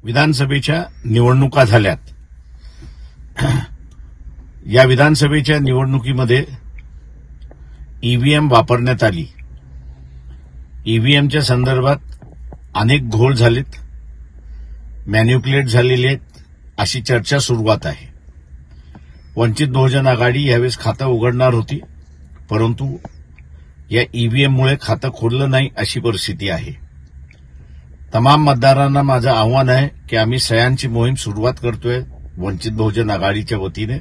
विधानसभेच्या निवडणुका झाल्यात। या विधानसभेच्या निवडणुकीमध्ये ईव्हीएम वापरण्यात आली। ईव्हीएमच्या संदर्भात अनेक घोळ झालेत, मॅन्युप्युलेट झालेले आहेत, अशी चर्चा सुरुवात आहे। वंचित बहुजन आघाडी यावेळेस खातं उघडणार होती, परंतु या ईव्हीएममुळे खातं खोललं नाही अशी परिस्थिती आहे। तमाम मतदारांना माझं आव्हान आहे की आम्ही सह्यांची मोहीम सुरुवात करतोय वंचित बहुजन आघाडीच्या वतीने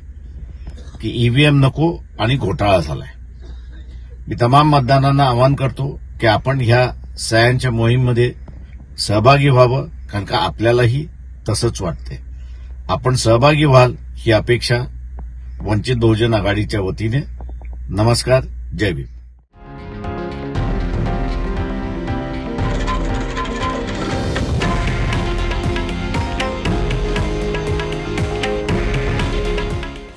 की ईव्हीएम नको आणि घोटाळा झालाय। मी तमाम मतदारांना आवाहन करतो की आपण ह्या सह्यांच्या मोहीममध्ये सहभागी व्हावं, कारण का आपल्यालाही तसंच वाटतंय। आपण सहभागी व्हाल ही अपेक्षा वंचित बहुजन आघाडीच्या वतीने। नमस्कार, जय भीम।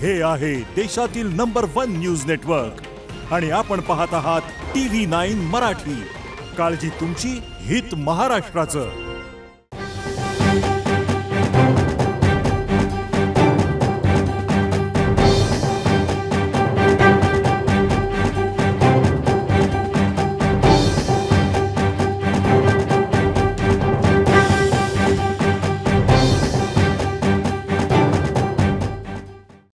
हे आहे देशातील नंबर 1 न्यूज नेटवर्क आणि आपण पाहत आहात TV9 मराठी। काळजी तुमची, हित महाराष्ट्राचं।